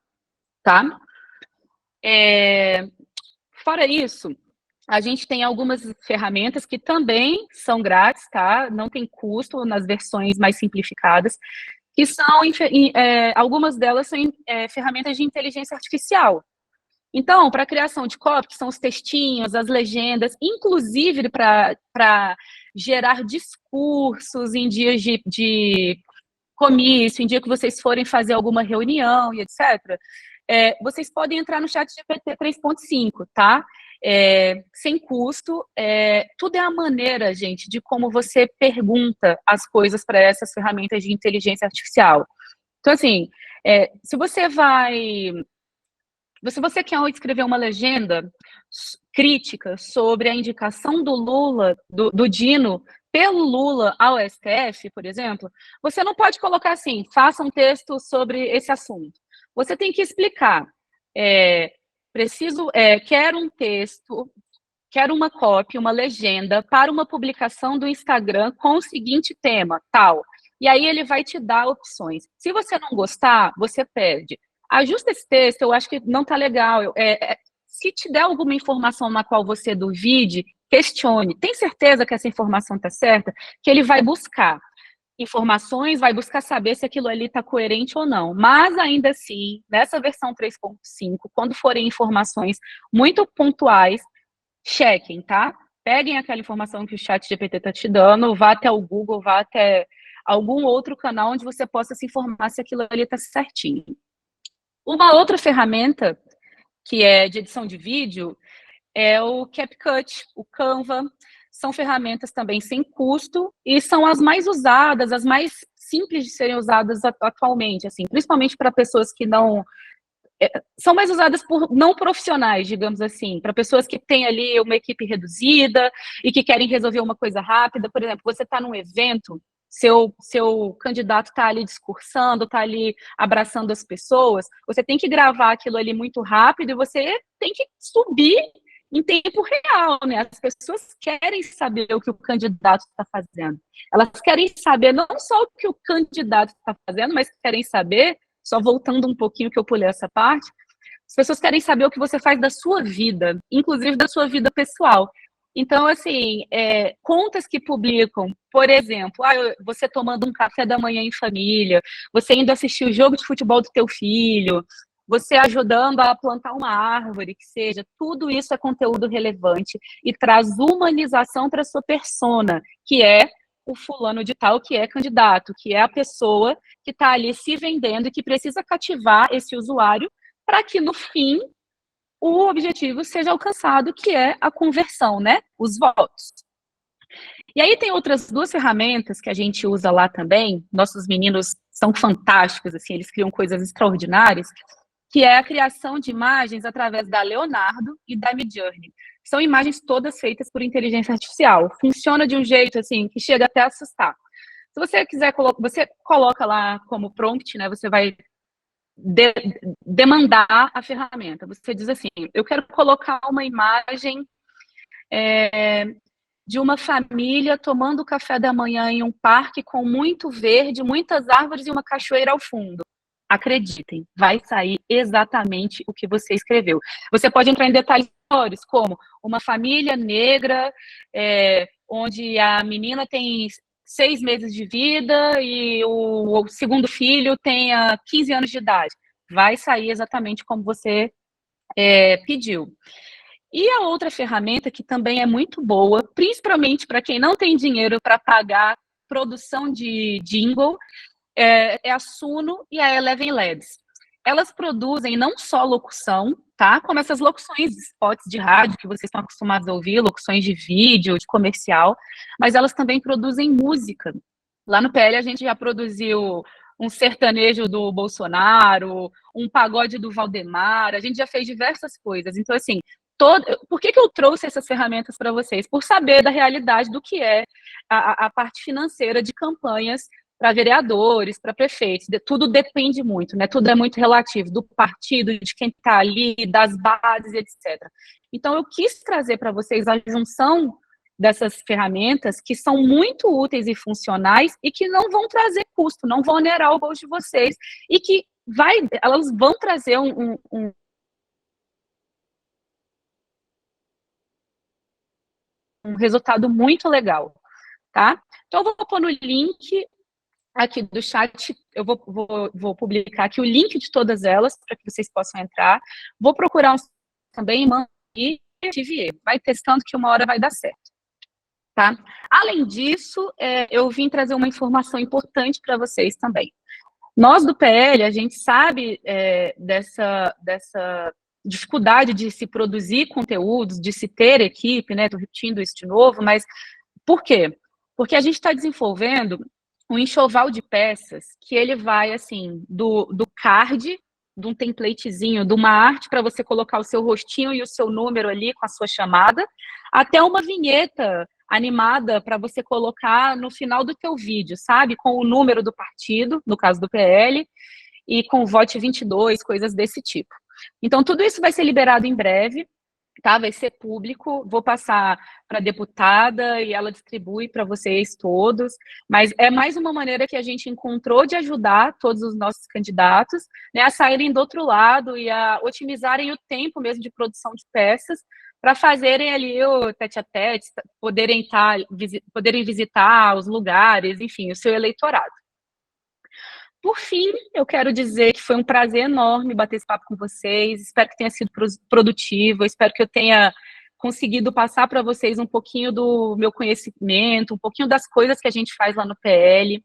tá? Fora isso, a gente tem algumas ferramentas que também são grátis, tá? Não tem custo nas versões mais simplificadas, que são, algumas delas são ferramentas de inteligência artificial. Então, para a criação de copy, que são os textinhos, as legendas, inclusive para gerar discursos em dias de comício, em dia que vocês forem fazer alguma reunião e etc., vocês podem entrar no ChatGPT 3.5, tá? Sem custo. Tudo é a maneira, gente, de como você pergunta as coisas para essas ferramentas de inteligência artificial. Então, assim, se você quer escrever uma legenda crítica sobre a indicação do Lula, do Dino, pelo Lula ao STF, por exemplo, você não pode colocar assim, faça um texto sobre esse assunto. Você tem que explicar, quero um texto, quero uma copy, uma legenda para uma publicação do Instagram com o seguinte tema, tal. E aí ele vai te dar opções. Se você não gostar, você pede. Ajusta esse texto, eu acho que não está legal. Se te der alguma informação na qual você duvide, questione. Tem certeza que essa informação está certa? Que ele vai buscar informações, vai buscar saber se aquilo ali está coerente ou não. Mas, ainda assim, nessa versão 3.5, quando forem informações muito pontuais, chequem, tá? Peguem aquela informação que o ChatGPT está te dando, vá até o Google, vá até algum outro canal onde você possa se informar se aquilo ali está certinho. Uma outra ferramenta que é de edição de vídeo é o CapCut, o Canva. São ferramentas também sem custo e são as mais usadas, as mais simples de serem usadas atualmente, assim, principalmente para pessoas que não... são mais usadas por não profissionais, digamos assim, para pessoas que têm ali uma equipe reduzida e que querem resolver uma coisa rápida. Por exemplo, você está num evento, seu candidato está ali discursando, está ali abraçando as pessoas, você tem que gravar aquilo ali muito rápido e você tem que subir em tempo real, né? As pessoas querem saber o que o candidato está fazendo. Elas querem saber não só o que o candidato está fazendo, mas querem saber, só voltando um pouquinho que eu pulei essa parte, as pessoas querem saber o que você faz da sua vida, inclusive da sua vida pessoal. Então, assim, contas que publicam, por exemplo, você tomando um café da manhã em família, você indo assistir o jogo de futebol do teu filho, você ajudando a plantar uma árvore, que seja, tudo isso é conteúdo relevante e traz humanização para a sua persona, que é o fulano de tal, que é candidato, que é a pessoa que está ali se vendendo e que precisa cativar esse usuário para que, no fim, o objetivo seja alcançado, que é a conversão, né? Os votos. E aí tem outras duas ferramentas que a gente usa lá também, nossos meninos são fantásticos, assim, eles criam coisas extraordinárias, que é a criação de imagens através da Leonardo e da Midjourney. São imagens todas feitas por inteligência artificial. Funciona de um jeito, assim, que chega até a assustar. Se você quiser, você coloca lá como prompt, né? Você vai demandar a ferramenta. Você diz assim, eu quero colocar uma imagem de uma família tomando café da manhã em um parque com muito verde, muitas árvores e uma cachoeira ao fundo. Acreditem, vai sair exatamente o que você escreveu. Você pode entrar em detalhes maiores, como uma família negra, onde a menina tem 6 meses de vida e o segundo filho tenha 15 anos de idade. Vai sair exatamente como você pediu. E a outra ferramenta, que também é muito boa, principalmente para quem não tem dinheiro para pagar produção de jingle, é a Suno e a Eleven Labs. Elas produzem não só locução, tá? Como essas locuções, spots de rádio que vocês estão acostumados a ouvir, locuções de vídeo, de comercial, mas elas também produzem música. Lá no PL a gente já produziu um sertanejo do Bolsonaro, um pagode do Valdemar, a gente já fez diversas coisas. Então, assim, Por que eu trouxe essas ferramentas para vocês? Por saber da realidade do que é a parte financeira de campanhas para vereadores, para prefeitos. Tudo depende muito, né? Tudo é muito relativo, do partido, de quem está ali, das bases, etc. Então, eu quis trazer para vocês a junção dessas ferramentas que são muito úteis e funcionais e que não vão trazer custo, não vão onerar o bolso de vocês e que elas vão trazer um resultado muito legal, tá? Então, eu vou pôr no link aqui do chat, eu vou publicar aqui o link de todas elas, para que vocês possam entrar. Vou procurar também, e vai testando que uma hora vai dar certo. Tá? Além disso, eu vim trazer uma informação importante para vocês também. Nós do PL, a gente sabe dessa dificuldade de se produzir conteúdos, de se ter equipe, né? Estou repetindo isso de novo, mas por quê? Porque a gente está desenvolvendo um enxoval de peças que ele vai, assim, do card, de um templatezinho, de uma arte para você colocar o seu rostinho e o seu número ali com a sua chamada, até uma vinheta animada para você colocar no final do teu vídeo, sabe? Com o número do partido, no caso do PL, e com o Vote 22, coisas desse tipo. Então, tudo isso vai ser liberado em breve, tá? Vai ser público, vou passar para a deputada e ela distribui para vocês todos, mas é mais uma maneira que a gente encontrou de ajudar todos os nossos candidatos, né, a saírem do outro lado e a otimizarem o tempo mesmo de produção de peças, para fazerem ali o tete-a-tete, poderem visitar os lugares, enfim, o seu eleitorado. Por fim, eu quero dizer que foi um prazer enorme bater esse papo com vocês, espero que tenha sido produtivo, espero que eu tenha conseguido passar para vocês um pouquinho do meu conhecimento, um pouquinho das coisas que a gente faz lá no PL.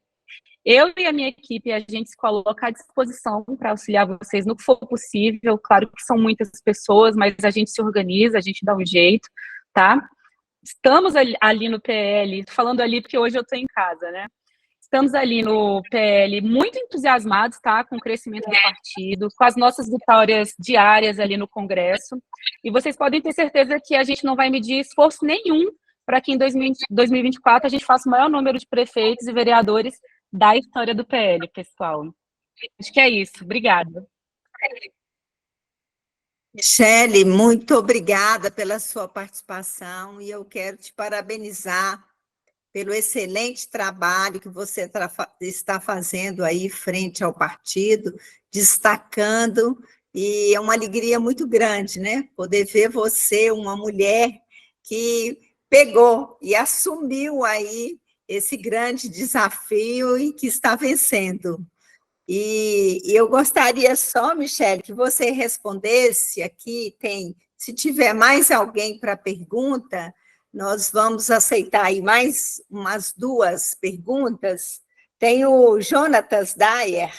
Eu e a minha equipe, a gente se coloca à disposição para auxiliar vocês no que for possível. Claro que são muitas pessoas, mas a gente se organiza, a gente dá um jeito, tá? Estamos ali no PL, falando ali porque hoje eu estou em casa, né? Estamos ali no PL muito entusiasmados, tá? Com o crescimento do partido, com as nossas vitórias diárias ali no Congresso. E vocês podem ter certeza que a gente não vai medir esforço nenhum para que em 2024 a gente faça o maior número de prefeitos e vereadores da história do PL, pessoal. Acho que é isso. Obrigada. Michele, muito obrigada pela sua participação e eu quero te parabenizar pelo excelente trabalho que você está fazendo aí frente ao partido, destacando, e é uma alegria muito grande, né? Poder ver você, uma mulher que pegou e assumiu aí esse grande desafio e que está vencendo. E eu gostaria só, Michele, que você respondesse aqui, se tiver mais alguém para pergunta, nós vamos aceitar aí mais umas 2 perguntas. Tem o Jonatas Dyer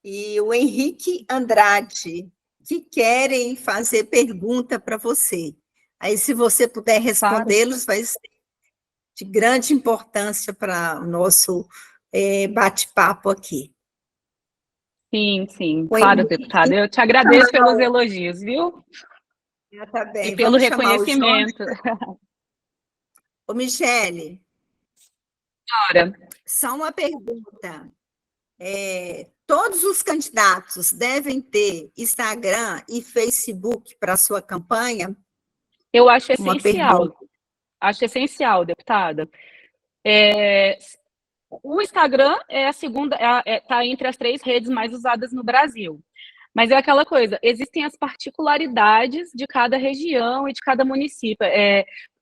e o Henrique Andrade, que querem fazer pergunta para você. Aí, se você puder respondê-los, vai ser de grande importância para o nosso bate-papo aqui. Sim, sim, claro, deputada. Eu te agradeço pelos elogios, viu? Tá bem. E pelo reconhecimento. Ô, Michele, Senhora. só uma pergunta. Todos os candidatos devem ter Instagram e Facebook para a sua campanha? Eu acho essencial. Acho essencial, deputada. O Instagram é a segunda, está entre as 3 redes mais usadas no Brasil. Mas é aquela coisa, existem as particularidades de cada região e de cada município.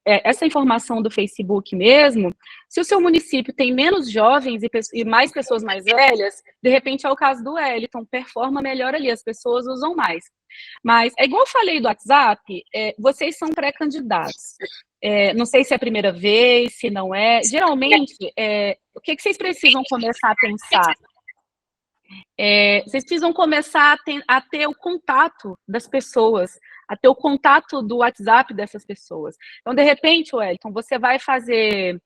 Essa informação do Facebook mesmo, se o seu município tem menos jovens e mais pessoas mais velhas, de repente é o caso do Wellington, performa melhor ali, as pessoas usam mais. Mas é igual eu falei do WhatsApp, vocês são pré-candidatos. Não sei se é a primeira vez, se não é. Geralmente, o que vocês precisam começar a pensar? Vocês precisam começar a ter o contato das pessoas, a ter o contato do WhatsApp dessas pessoas. Então, de repente, Wellington, você vai fazer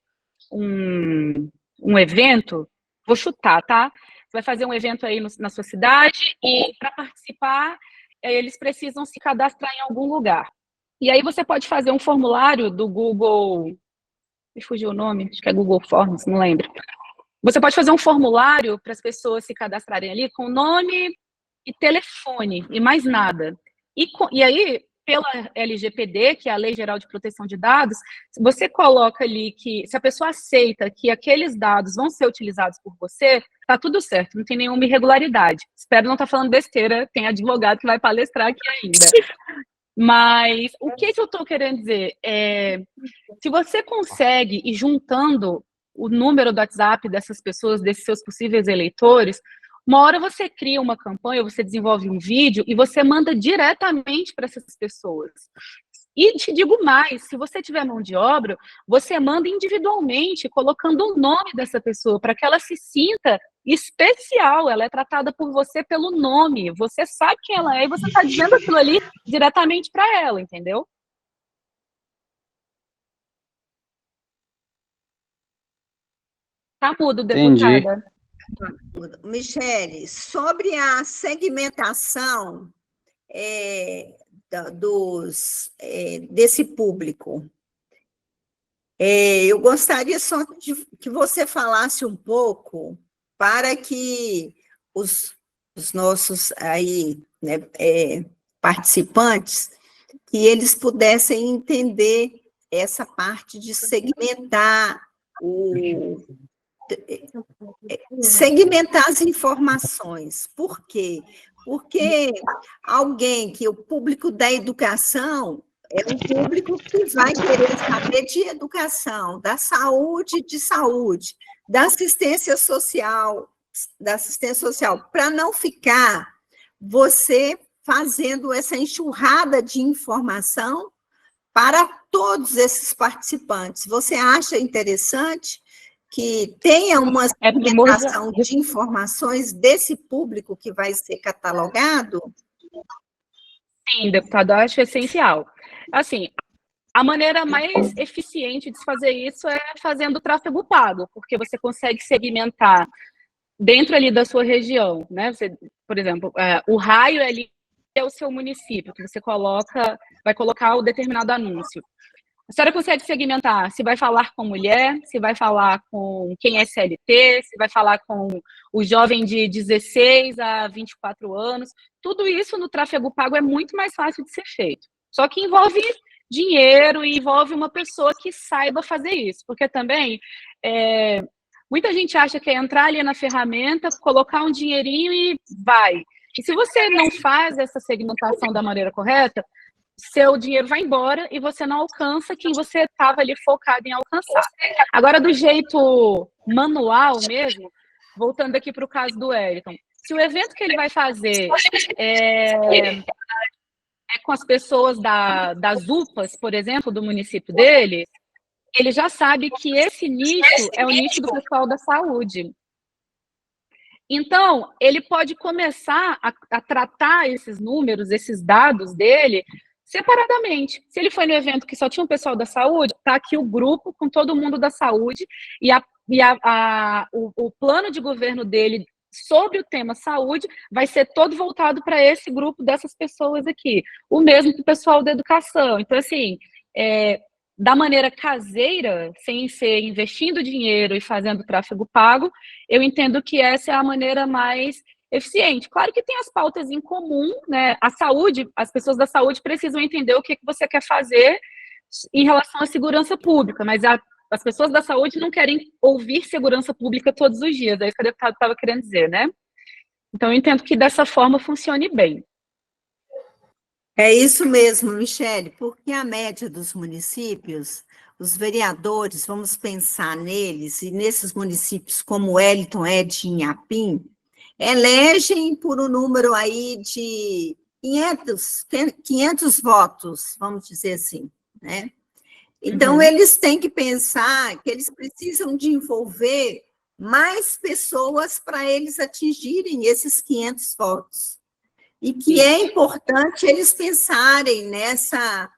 um evento, vou chutar, tá? Você vai fazer um evento aí na sua cidade e, para participar, eles precisam se cadastrar em algum lugar. E aí você pode fazer um formulário do Google, me fugiu o nome, acho que é Google Forms, não lembro. Você pode fazer um formulário para as pessoas se cadastrarem ali com nome e telefone, e mais nada. E aí, pela LGPD, que é a Lei Geral de Proteção de Dados, você coloca ali que, se a pessoa aceita que aqueles dados vão ser utilizados por você, tá tudo certo, não tem nenhuma irregularidade. Espero não estar falando besteira, tem advogado que vai palestrar aqui ainda. Mas o que eu estou querendo dizer? Se você consegue ir juntando o número do WhatsApp dessas pessoas, desses seus possíveis eleitores, uma hora você cria uma campanha, você desenvolve um vídeo e você manda diretamente para essas pessoas. E te digo mais, se você tiver mão de obra, você manda individualmente, colocando o nome dessa pessoa, para que ela se sinta especial, ela é tratada por você pelo nome, você sabe quem ela é e você está dizendo aquilo ali diretamente para ela, entendeu? Tá mudo, deputada. Michele, sobre a segmentação desse público, eu gostaria só de que você falasse um pouco para que os nossos aí, né, participantes, que eles pudessem entender essa parte de segmentar segmentar as informações. Por quê? Porque alguém que o público da educação é um público que vai querer saber de educação, da saúde, da assistência social, para não ficar você fazendo essa enxurrada de informação para todos esses participantes. Você acha interessante que tenha uma segmentação de informações desse público que vai ser catalogado? Sim, deputado, eu acho essencial. Assim, a maneira mais eficiente de se fazer isso é fazendo tráfego pago, porque você consegue segmentar dentro ali da sua região, né? Você, por exemplo, o raio ali é o seu município, que você vai colocar o determinado anúncio. A senhora consegue segmentar se vai falar com mulher, se vai falar com quem é CLT, se vai falar com o jovem de 16 a 24 anos. Tudo isso no tráfego pago é muito mais fácil de ser feito. Só que envolve dinheiro e envolve uma pessoa que saiba fazer isso. Porque também muita gente acha que é entrar ali na ferramenta, colocar um dinheirinho e vai. E se você não faz essa segmentação da maneira correta, seu dinheiro vai embora e você não alcança quem você estava ali focado em alcançar. Agora, do jeito manual mesmo, voltando aqui para o caso do Wellington, se o evento que ele vai fazer é com as pessoas das UPAs, por exemplo, do município dele, ele já sabe que esse nicho é o nicho do pessoal da saúde. Então, ele pode começar a tratar esses números, esses dados dele, separadamente. Se ele foi no evento que só tinha um pessoal da saúde, está aqui o grupo com todo mundo da saúde e o plano de governo dele sobre o tema saúde vai ser todo voltado para esse grupo dessas pessoas aqui. O mesmo para o pessoal da educação. Então, assim, da maneira caseira, sem ser investindo dinheiro e fazendo tráfego pago, eu entendo que essa é a maneira mais eficiente. Claro que tem as pautas em comum, né? A saúde, as pessoas da saúde precisam entender o que você quer fazer em relação à segurança pública, mas as pessoas da saúde não querem ouvir segurança pública todos os dias, é isso que o deputado estava querendo dizer, né? Então, eu entendo que dessa forma funcione bem. É isso mesmo, Michele, porque a média dos municípios, os vereadores, vamos pensar neles, e nesses municípios como Wellington, de Inhapim, elegem por um número aí de 500 votos, vamos dizer assim, né? Então, eles têm que pensar que eles precisam de envolver mais pessoas para eles atingirem esses 500 votos. E que é importante eles pensarem nessa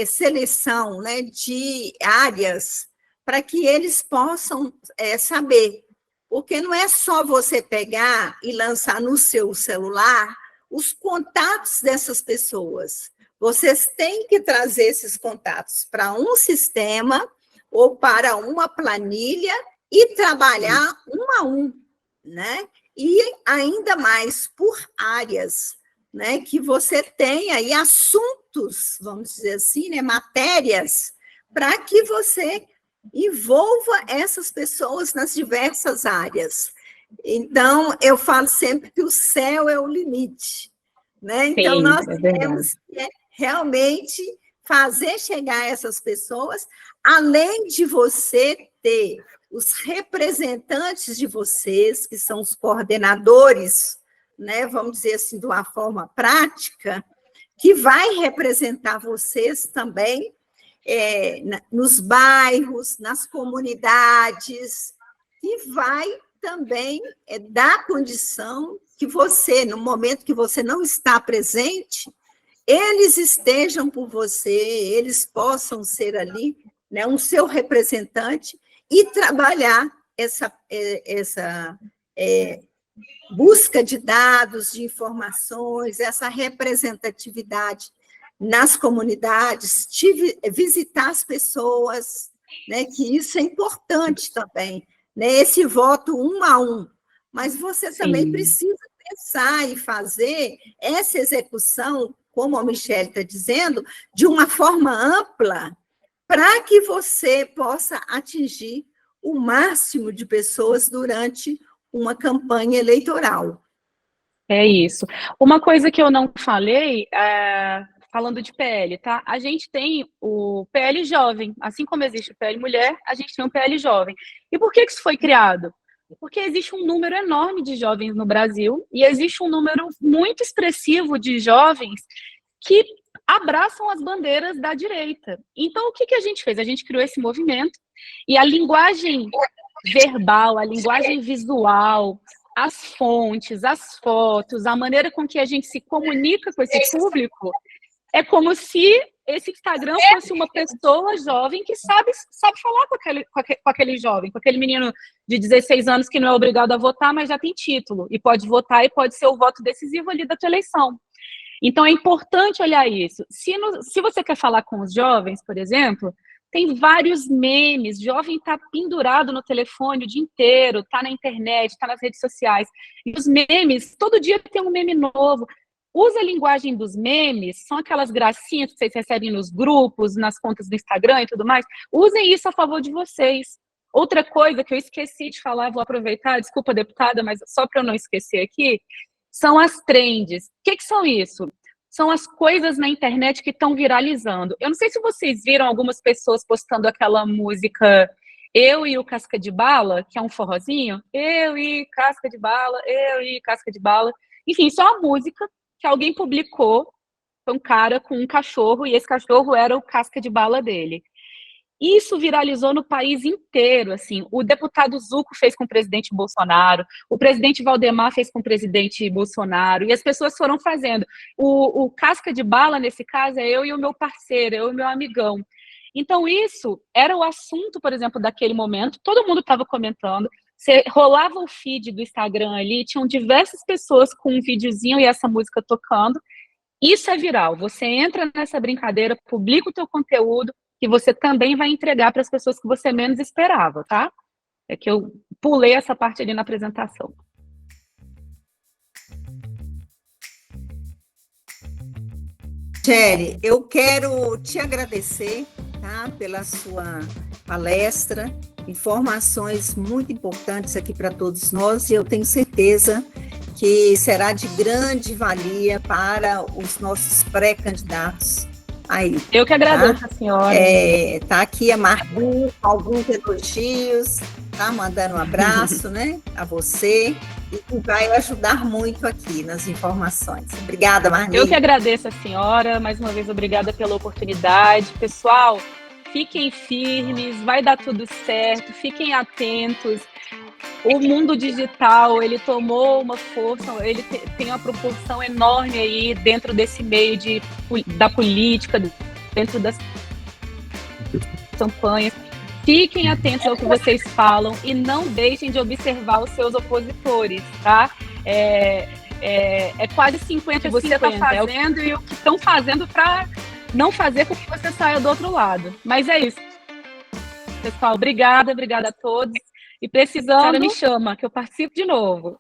seleção, né, de áreas para que eles possam saber. Porque não é só você pegar e lançar no seu celular os contatos dessas pessoas. vocês têm que trazer esses contatos para um sistema ou para uma planilha e trabalhar um a um, né? E ainda mais por áreas, né? Que você tenha aí assuntos, vamos dizer assim, né? Matérias, para que você envolva essas pessoas nas diversas áreas. Então, eu falo sempre que o céu é o limite, né? Então, Sim, nós é temos que realmente fazer chegar essas pessoas, além de você ter os representantes de vocês, que são os coordenadores, né? Vamos dizer assim, de uma forma prática, que vai representar vocês também nos bairros, nas comunidades, e vai também dar condição que você, no momento que você não está presente, eles estejam por você, eles possam ser ali, né, um seu representante e trabalhar essa busca de dados, de informações, essa representatividade nas comunidades, visitar as pessoas, né, que isso é importante também, né, esse voto um a um, mas você também precisa pensar e fazer essa execução, como a Michele está dizendo, de uma forma ampla, para que você possa atingir o máximo de pessoas durante uma campanha eleitoral. É isso. Uma coisa que eu não falei, falando de PL, tá? A gente tem o PL jovem, assim como existe o PL mulher, a gente tem o PL jovem. E por que isso foi criado? Porque existe um número enorme de jovens no Brasil e existe um número muito expressivo de jovens que abraçam as bandeiras da direita. Então, o que a gente fez? A gente criou esse movimento e a linguagem verbal, a linguagem visual, as fontes, as fotos, a maneira com que a gente se comunica com esse público, é como se esse Instagram fosse uma pessoa jovem que sabe falar com aquele jovem, com aquele menino de 16 anos que não é obrigado a votar, mas já tem título, e pode votar e pode ser o voto decisivo ali da tua eleição. Então, é importante olhar isso. Se você quer falar com os jovens, por exemplo, tem vários memes, jovem está pendurado no telefone o dia inteiro, está na internet, está nas redes sociais. E os memes, todo dia tem um meme novo. Usa a linguagem dos memes, são aquelas gracinhas que vocês recebem nos grupos, nas contas do Instagram e tudo mais. Usem isso a favor de vocês. Outra coisa que eu esqueci de falar, vou aproveitar, desculpa, deputada, mas só para eu não esquecer aqui, são as trends. O que são isso? São as coisas na internet que estão viralizando. Eu não sei se vocês viram algumas pessoas postando aquela música Eu e o Casca de Bala, que é um forrozinho. Eu e Casca de Bala, eu e Casca de Bala. Enfim, isso é uma música que alguém publicou, foi um cara com um cachorro, e esse cachorro era o Casca de Bala dele. Isso viralizou no país inteiro, assim. O deputado Zucco fez com o presidente Bolsonaro, o presidente Valdemar fez com o presidente Bolsonaro, e as pessoas foram fazendo. O Casca de Bala, nesse caso, é eu e o meu parceiro, eu e o meu amigão. Então, isso era o assunto, por exemplo, daquele momento, todo mundo estava comentando, você rolava o feed do Instagram ali, tinham diversas pessoas com um videozinho e essa música tocando. Isso é viral, você entra nessa brincadeira, publica o teu conteúdo, que você também vai entregar para as pessoas que você menos esperava, tá? É que eu pulei essa parte ali na apresentação. Michele, eu quero te agradecer, tá, pela sua palestra, informações muito importantes aqui para todos nós, e eu tenho certeza que será de grande valia para os nossos pré-candidatos aí. Eu que agradeço, a senhora. Tá aqui a Margot com alguns elogios, tá mandando um abraço, né, a você, e que vai ajudar muito aqui nas informações. Obrigada, Margot. Eu que agradeço a senhora, mais uma vez, obrigada pela oportunidade. Pessoal, fiquem firmes, vai dar tudo certo, fiquem atentos. O mundo digital, ele tomou uma força, ele tem uma proporção enorme aí dentro desse meio da política, dentro das campanhas. Fiquem atentos ao que vocês falam e não deixem de observar os seus opositores, tá? é quase 50 que você está fazendo e o que estão fazendo para não fazer com que você saia do outro lado. Mas é isso. Pessoal, obrigada a todos. E precisando, me chama, que eu participo de novo.